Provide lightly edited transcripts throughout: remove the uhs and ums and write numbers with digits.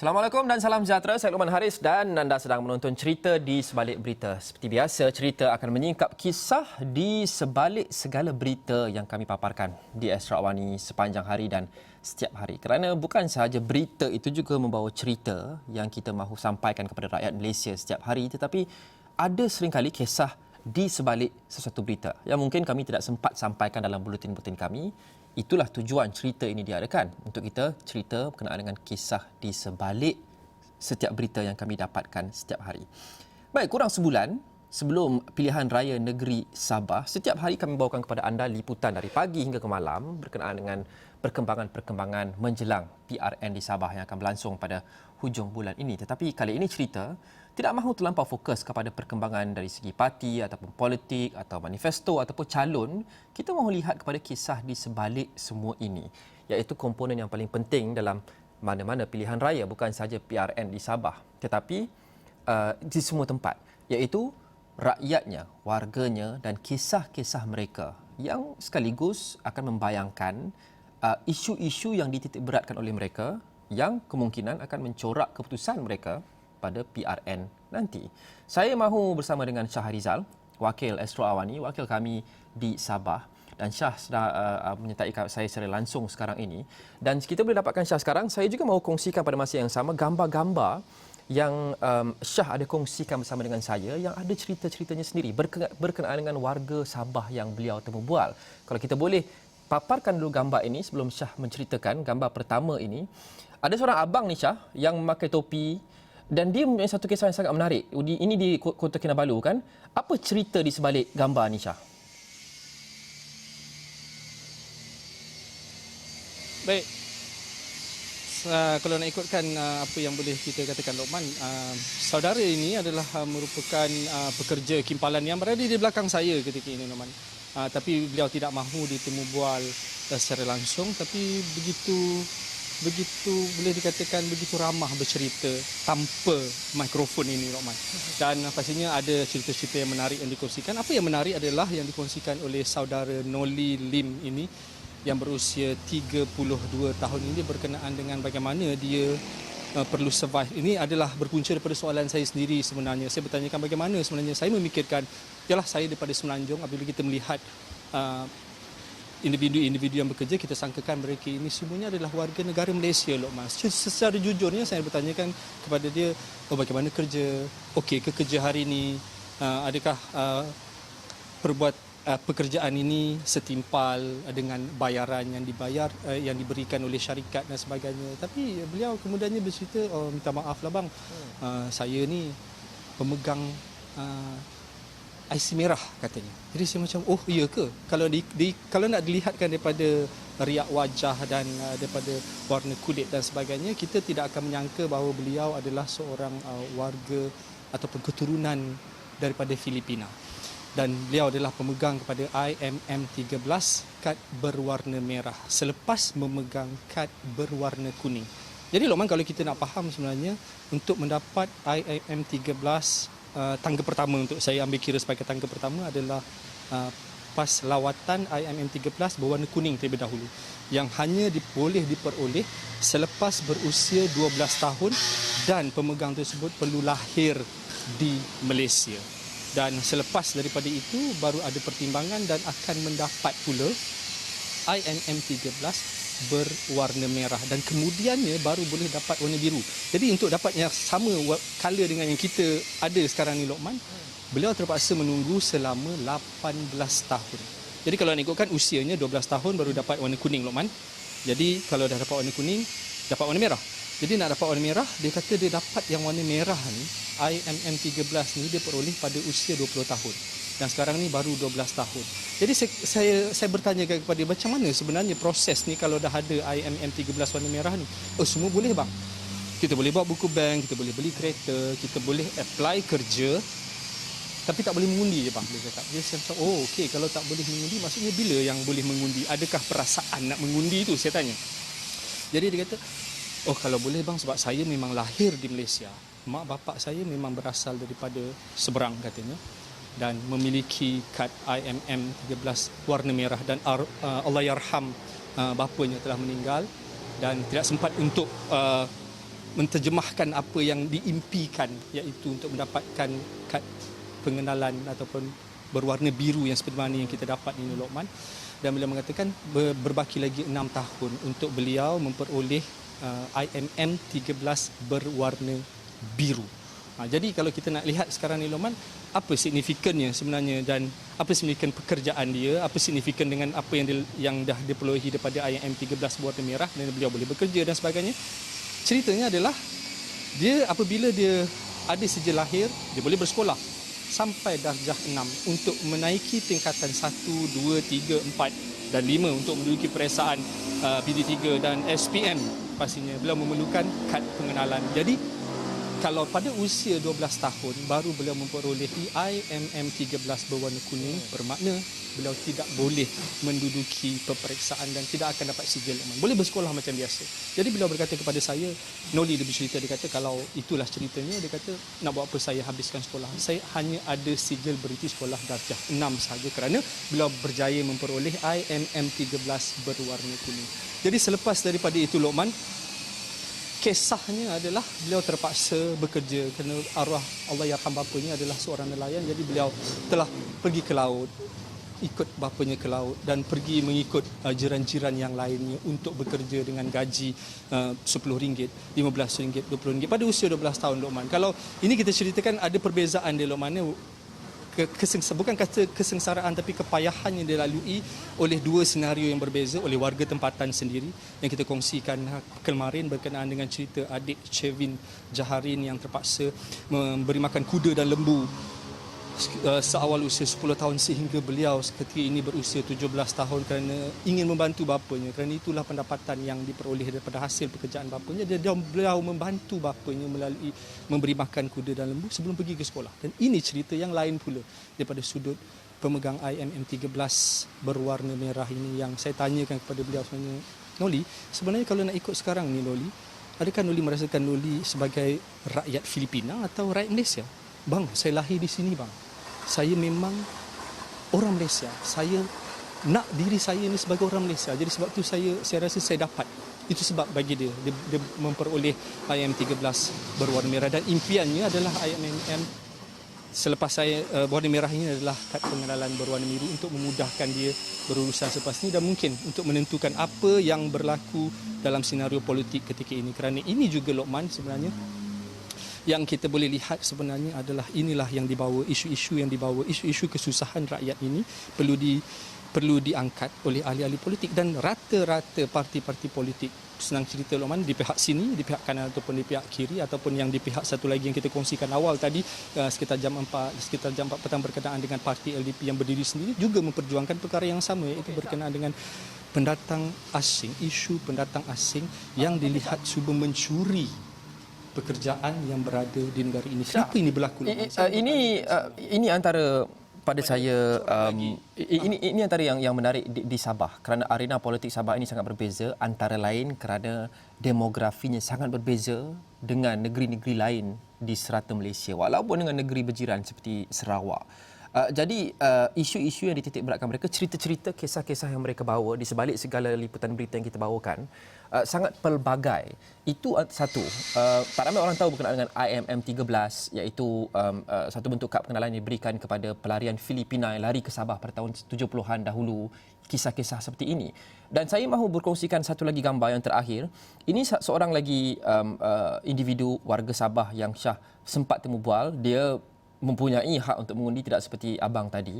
Assalamualaikum dan salam sejahtera. Saya Luqman Haris dan anda sedang menonton cerita di sebalik berita. Seperti biasa, cerita akan menyingkap kisah di sebalik segala berita yang kami paparkan di Astro Awani sepanjang hari dan setiap hari. Kerana bukan sahaja berita itu juga membawa cerita yang kita mahu sampaikan kepada rakyat Malaysia setiap hari, tetapi ada seringkali kisah di sebalik sesuatu berita yang mungkin kami tidak sempat sampaikan dalam buletin-buletin kami. Itulah tujuan cerita ini diadakan, untuk kita cerita berkenaan dengan kisah di sebalik setiap berita yang kami dapatkan setiap hari. Baik, kurang sebulan sebelum pilihan raya negeri Sabah, setiap hari kami bawakan kepada anda liputan dari pagi hingga ke malam berkenaan dengan perkembangan-perkembangan menjelang PRN di Sabah yang akan berlangsung pada hujung bulan ini. Tetapi kali ini cerita tidak mahu terlampau fokus kepada perkembangan dari segi parti ataupun politik atau manifesto ataupun calon. Kita mahu lihat kepada kisah di sebalik semua ini, iaitu komponen yang paling penting dalam mana-mana pilihan raya, bukan sahaja PRN di Sabah tetapi di semua tempat, iaitu rakyatnya, warganya dan kisah-kisah mereka yang sekaligus akan membayangkan isu-isu yang dititik beratkan oleh mereka yang kemungkinan akan mencorak keputusan mereka pada PRN nanti. Saya mahu bersama dengan Shah Rizal, wakil Astro Awani, wakil kami di Sabah, dan Shah sudah menyertai saya secara langsung sekarang ini. Dan kita boleh dapatkan Shah sekarang. Saya juga mahu kongsikan pada masa yang sama gambar-gambar yang Shah ada kongsikan bersama dengan saya yang ada cerita-ceritanya sendiri berkenaan dengan warga Sabah yang beliau temu bual. Kalau kita boleh paparkan dulu gambar ini sebelum Shah menceritakan gambar pertama ini. Ada seorang abang ni Shah yang memakai topi dan dia mempunyai satu kisah yang sangat menarik. Ini di Kota Kinabalu kan? Apa cerita di sebalik gambar ni Shah? Baik. Kalau nak ikutkan apa yang boleh kita katakan Luqman, saudara ini adalah merupakan pekerja kimpalan yang berada di belakang saya ketika ini Luqman. Tapi beliau tidak mahu ditemu bual secara langsung, tapi begitu boleh dikatakan begitu ramah bercerita tanpa mikrofon ini Luqman. Dan pastinya ada cerita-cerita yang menarik yang dikongsikan. Apa yang menarik adalah yang dikongsikan oleh saudara Noli Lim ini yang berusia 32 tahun ini berkenaan dengan bagaimana dia perlu survive. Ini adalah berpunca daripada soalan saya sendiri sebenarnya. Saya bertanyakan bagaimana sebenarnya saya memikirkan, yalah saya daripada Semenanjung, apabila kita melihat individu-individu yang bekerja, kita sangkakan mereka ini semuanya adalah warga negara Malaysia Luqman. Secara jujurnya saya bertanyakan kepada dia, bagaimana kerja? Okey ke kerja hari ini? Adakah pekerjaan ini setimpal dengan bayaran yang yang diberikan oleh syarikat dan sebagainya. Tapi beliau kemudiannya bercerita, minta maaf lah bang, saya ni pemegang IC merah katanya. Jadi saya macam, oh iya ke? Kalau nak dilihatkan daripada riak wajah dan daripada warna kulit dan sebagainya, kita tidak akan menyangka bahawa beliau adalah seorang warga ataupun keturunan daripada Filipina. Dan beliau adalah pemegang kepada IMM 13 kad berwarna merah selepas memegang kad berwarna kuning. Jadi Luqman, kalau kita nak faham sebenarnya untuk mendapat IMM 13, tangga pertama untuk saya ambil kira sebagai tangga pertama adalah pas lawatan IMM 13 berwarna kuning terlebih dahulu, yang hanya boleh diperoleh selepas berusia 12 tahun dan pemegang tersebut perlu lahir di Malaysia. Dan selepas daripada itu baru ada pertimbangan dan akan mendapat pula IMM 13 berwarna merah, dan kemudiannya baru boleh dapat warna biru. Jadi untuk dapat yang sama color dengan yang kita ada sekarang ni Luqman, beliau terpaksa menunggu selama 18 tahun. Jadi kalau nak ikutkan usianya 12 tahun baru dapat warna kuning Luqman. Jadi kalau dah dapat warna kuning, dapat warna merah. Jadi nak dapat warna merah, dia kata dia dapat yang warna merah ni, IMM 13 ni dia peroleh pada usia 20 tahun. Dan sekarang ni baru 12 tahun. Jadi saya bertanya kepada dia, macam mana sebenarnya proses ni kalau dah ada IMM 13 warna merah ni? Oh, semua boleh bang. Kita boleh buat buku bank, kita boleh beli kereta, kita boleh apply kerja, tapi tak boleh mengundi je bang, dia cakap. Dia macam, oh okey, kalau tak boleh mengundi, maksudnya bila yang boleh mengundi? Adakah perasaan nak mengundi tu? Saya tanya. Jadi dia kata, oh kalau boleh bang, sebab saya memang lahir di Malaysia. Mak bapak saya memang berasal daripada seberang katanya, dan memiliki kad IMM 13 warna merah, dan Allah yarham bapanya telah meninggal dan tidak sempat untuk menterjemahkan apa yang diimpikan, iaitu untuk mendapatkan kad pengenalan ataupun berwarna biru yang seperti mana yang kita dapat ini, Lokman. Dan beliau mengatakan berbaki lagi 6 tahun untuk beliau memperoleh IMM 13 berwarna biru. Jadi kalau kita nak lihat sekarang ni, Lokman, apa signifikannya sebenarnya dan apa signifikan pekerjaan dia, apa signifikan dengan apa yang dah diperolehi daripada IMM 13 berwarna merah dan beliau boleh bekerja dan sebagainya. Ceritanya adalah dia apabila dia ada sijil lahir, dia boleh bersekolah sampai darjah 6 untuk menaiki tingkatan 1, 2, 3, 4 dan 5 untuk menduduki peperiksaan PD3 dan SPM. Pastinya beliau memerlukan kad pengenalan. Jadi kalau pada usia 12 tahun baru beliau memperolehi IMM 13 berwarna kuning, bermakna beliau tidak boleh menduduki peperiksaan dan tidak akan dapat sijil. Boleh bersekolah macam biasa. Jadi beliau berkata kepada saya, Noli dia bercerita, dia kata kalau itulah ceritanya, dia kata nak buat apa saya habiskan sekolah. Saya hanya ada sijil berhenti sekolah darjah 6 sahaja kerana beliau berjaya memperoleh IMM 13 berwarna kuning. Jadi selepas daripada itu, Lokman, kisahnya adalah beliau terpaksa bekerja kerana arwah Allahyarham bapanya adalah seorang nelayan. Jadi beliau telah pergi ke laut, ikut bapanya ke laut dan pergi mengikut jiran-jiran yang lainnya untuk bekerja dengan gaji RM10, RM15, RM20 pada usia 12 tahun, Lokman. Kalau ini kita ceritakan ada perbezaan dia, Lokman, bukan kata kesengsaraan tapi kepayahan yang dilalui oleh dua senario yang berbeza oleh warga tempatan sendiri yang kita kongsikan kemarin berkenaan dengan cerita adik Chevin Jaharin yang terpaksa memberi makan kuda dan lembu seawal usia 10 tahun sehingga beliau ketika ini berusia 17 tahun kerana ingin membantu bapanya, kerana itulah pendapatan yang diperoleh daripada hasil pekerjaan bapanya. Beliau membantu bapanya melalui memberi makan kuda dan lembu sebelum pergi ke sekolah. Dan ini cerita yang lain pula daripada sudut pemegang IMM 13 berwarna merah ini yang saya tanyakan kepada beliau sebenarnya, Noli, sebenarnya kalau nak ikut sekarang ni, Noli, adakah Noli merasakan Noli sebagai rakyat Filipina atau rakyat Malaysia? Bang, saya lahir di sini, bang. Saya memang orang Malaysia. Saya nak diri saya ni sebagai orang Malaysia. Jadi sebab tu saya rasa saya dapat. Itu sebab bagi dia memperoleh IMM 13 berwarna merah dan impiannya adalah IMM selepas saya berwarna merah ini adalah kad pengenalan berwarna biru untuk memudahkan dia berurusan selepas ini dan mungkin untuk menentukan apa yang berlaku dalam senario politik ketika ini. Kerana ini juga, Lokman, sebenarnya yang kita boleh lihat sebenarnya adalah inilah yang dibawa, isu-isu kesusahan rakyat ini perlu diangkat oleh ahli-ahli politik dan rata-rata parti-parti politik. Senang cerita, Lokman, di pihak sini, di pihak kanan ataupun di pihak kiri ataupun yang di pihak satu lagi yang kita kongsikan awal tadi sekitar jam 4 petang berkenaan dengan parti LDP yang berdiri sendiri juga memperjuangkan perkara yang sama, iaitu berkenaan dengan pendatang asing, isu pendatang asing yang dilihat cuba mencuri pekerjaan yang berada di negara ini. Kenapa ini berlaku? Ini antara pada saya ini antara yang menarik di Sabah kerana arena politik Sabah ini sangat berbeza, antara lain kerana demografinya sangat berbeza dengan negeri-negeri lain di serata Malaysia walaupun dengan negeri berjiran seperti Sarawak. Jadi isu-isu yang dititik beratkan mereka, cerita-cerita, kisah-kisah yang mereka bawa di sebalik segala liputan berita yang kita bawakan sangat pelbagai. Itu satu. Tak ramai orang tahu berkenaan dengan IMM 13, iaitu satu bentuk kad pengenalan yang diberikan kepada pelarian Filipina yang lari ke Sabah pada tahun 70-an dahulu. Kisah-kisah seperti ini. Dan saya mahu berkongsikan satu lagi gambar yang terakhir. Ini seorang lagi individu warga Sabah yang Syah sempat temu bual. Dia mempunyai hak untuk mengundi, tidak seperti abang tadi.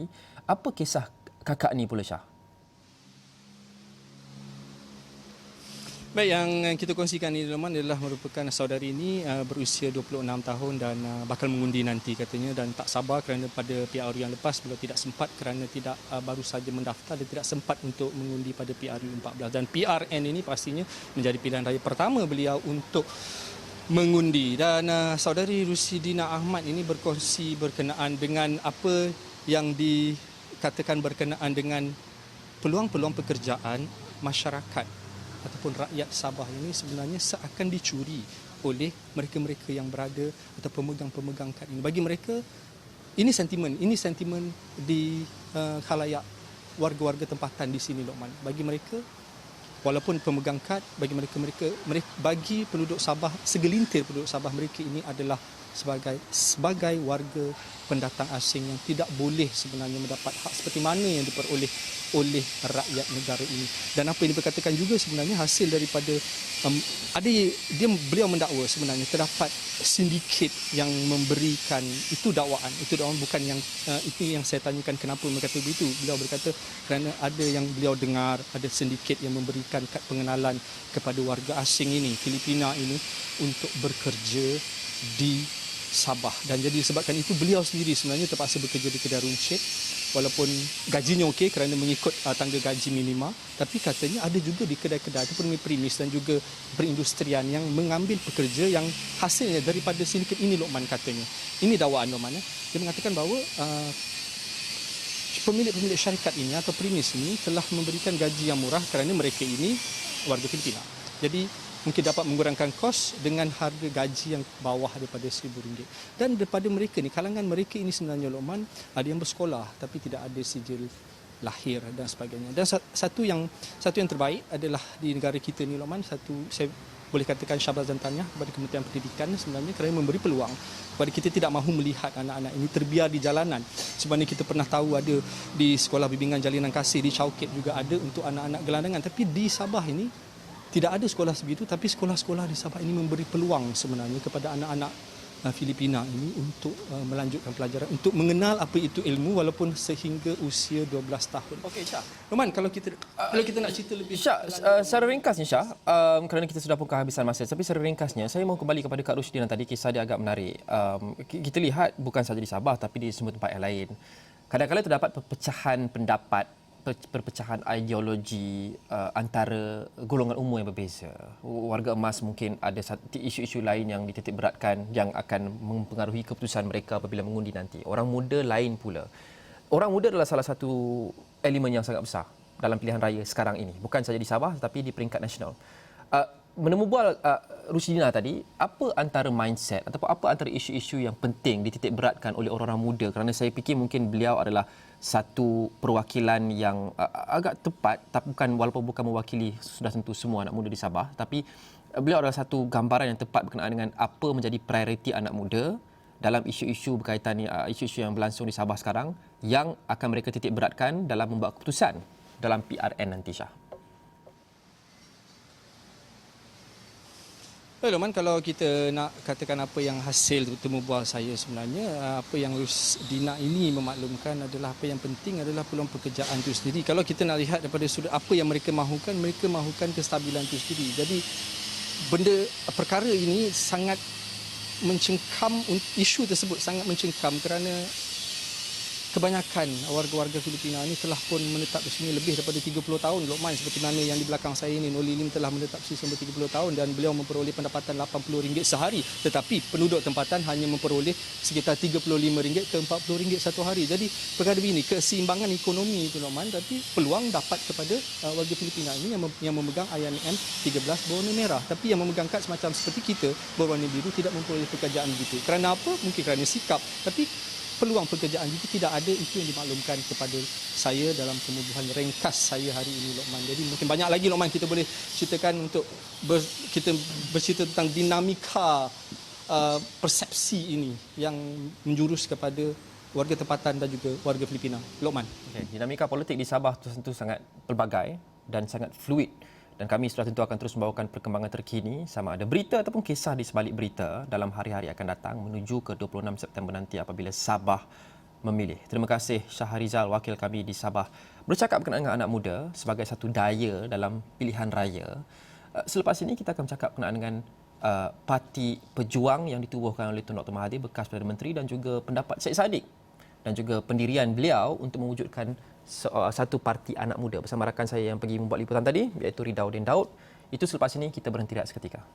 Apa kisah kakak ni pula, Syah? Baik, yang kita kongsikan ini, Lokman, adalah merupakan saudari ini berusia 26 tahun dan bakal mengundi nanti katanya dan tak sabar kerana pada PRU yang lepas beliau tidak sempat kerana tidak baru saja mendaftar dan tidak sempat untuk mengundi pada PRU 14 dan PRN ini pastinya menjadi pilihan raya pertama beliau untuk mengundi. Dan saudari Rusidina Ahmad ini berkongsi berkenaan dengan apa yang dikatakan berkenaan dengan peluang-peluang pekerjaan masyarakat ataupun rakyat Sabah ini sebenarnya seakan dicuri oleh mereka-mereka yang berada atau pemegang-pemegang kad ini. Bagi mereka ini sentimen di khalayak warga-warga tempatan di sini, Lokman. Bagi mereka walaupun pemegang kad bagi mereka bagi penduduk Sabah, segelintir penduduk Sabah, mereka ini adalah sebagai warga pendatang asing yang tidak boleh sebenarnya mendapat hak seperti mana yang diperoleh oleh rakyat negara ini. Dan apa yang diperkatakan juga sebenarnya hasil daripada beliau mendakwa sebenarnya terdapat sindiket yang memberikan itu dakwaan bukan yang itu yang saya tanyakan kenapa mereka kata begitu. Beliau berkata kerana ada yang beliau dengar ada sindiket yang memberikan kad pengenalan kepada warga asing ini, Filipina ini, untuk bekerja di Sabah. Dan jadi disebabkan itu beliau sendiri sebenarnya terpaksa bekerja di kedai runcit walaupun gajinya okey kerana mengikut tangga gaji minima, tapi katanya ada juga di kedai-kedai ataupun premis dan juga perindustrian yang mengambil pekerja yang hasilnya daripada sindiket ini, Lokman katanya. Ini dakwaan Lokman. Dia mengatakan bahawa pemilik-pemilik syarikat ini atau premis ini telah memberikan gaji yang murah kerana mereka ini warga Filipina. Jadi mungkin dapat mengurangkan kos dengan harga gaji yang bawah daripada RM1,000. Dan daripada mereka ni, kalangan mereka ini sebenarnya, Lokman, ada yang bersekolah tapi tidak ada sijil lahir dan sebagainya. Dan satu yang terbaik adalah di negara kita ni, Lokman, saya boleh katakan syabas dan tahniah kepada Kementerian Pendidikan sebenarnya kerana memberi peluang kepada kita tidak mahu melihat anak-anak ini terbiar di jalanan. Sebenarnya kita pernah tahu ada di Sekolah Bimbingan Jalinan Kasih di Chowkit juga ada untuk anak-anak gelandangan, tapi di Sabah ini tidak ada sekolah sebegitu, tapi sekolah-sekolah di Sabah ini memberi peluang sebenarnya kepada anak-anak Filipina ini untuk melanjutkan pelajaran, untuk mengenal apa itu ilmu walaupun sehingga usia 12 tahun. Okey, Syah. Roman, kalau kita nak cerita lebih Syah, secara ringkasnya Syah, kerana kita sudah pun kehabisan masa, tapi secara ringkasnya saya mau kembali kepada Kak Rushdina tadi, kisah dia agak menarik. Kita lihat bukan sahaja di Sabah tapi di semua tempat yang lain. Kadang-kadang terdapat perpecahan pendapat, perpecahan ideologi antara golongan umur yang berbeza. Warga emas mungkin ada isu-isu lain yang dititik beratkan yang akan mempengaruhi keputusan mereka apabila mengundi nanti. Orang muda lain pula. Orang muda adalah salah satu elemen yang sangat besar dalam pilihan raya sekarang ini. Bukan saja di Sabah tetapi di peringkat nasional. Menemu bual Rushdina tadi, apa antara mindset ataupun apa antara isu-isu yang penting dititik beratkan oleh orang-orang muda, kerana saya fikir mungkin beliau adalah satu perwakilan yang agak tepat, tapi walaupun bukan mewakili sudah tentu semua anak muda di Sabah, tapi beliau adalah satu gambaran yang tepat berkenaan dengan apa menjadi prioriti anak muda dalam isu-isu berkaitan isu-isu yang berlangsung di Sabah sekarang yang akan mereka titik beratkan dalam membuat keputusan dalam PRN nanti, Syah. Lokman, kalau kita nak katakan apa yang hasil temu bual saya sebenarnya, apa yang Rushdina ini memaklumkan adalah apa yang penting adalah peluang pekerjaan itu sendiri. Kalau kita nak lihat daripada sudut apa yang mereka mahukan kestabilan itu sendiri. Jadi perkara ini sangat mencengkam, isu tersebut sangat mencengkam kerana kebanyakan warga-warga Filipina ini telah pun menetap di sini lebih daripada 30 tahun, Lokman. Seperti mana yang di belakang saya ini, Noli Lim telah menetap di sini selama 30 tahun dan beliau memperoleh pendapatan RM80 sehari. Tetapi penduduk tempatan hanya memperoleh sekitar RM35 ke RM40 satu hari. Jadi perkara begini, keseimbangan ekonomi itu, Lokman, tapi peluang dapat kepada warga Filipina ini yang memegang INM 13 berwarna merah. Tapi yang memegang kad semacam seperti kita berwarna biru tidak memperoleh pekerjaan begitu. Kerana apa? Mungkin kerana sikap. Tapi peluang pekerjaan itu tidak ada, itu yang dimaklumkan kepada saya dalam penubuhan ringkas saya hari ini, Lokman. Jadi mungkin banyak lagi, Lokman, kita boleh ceritakan untuk kita bercerita tentang dinamika persepsi ini yang menjurus kepada warga tempatan dan juga warga Filipina, Lokman. Okay. Dinamika politik di Sabah tentu sangat pelbagai dan sangat fluid. Dan kami sudah tentu akan terus membawakan perkembangan terkini sama ada berita ataupun kisah di sebalik berita dalam hari-hari akan datang menuju ke 26 September nanti apabila Sabah memilih. Terima kasih Syahrizal, wakil kami di Sabah, bercakap berkenaan dengan anak muda sebagai satu daya dalam pilihan raya. Selepas ini kita akan bercakap berkenaan dengan Parti Pejuang yang ditubuhkan oleh Tun Dr. Mahathir, bekas Perdana Menteri, dan juga pendapat Syed Saddiq dan juga pendirian beliau untuk mewujudkan satu parti anak muda bersama rakan saya yang pergi membuat liputan tadi, iaitu Ridauddin Daud. Itu selepas ini, kita berhenti seketika.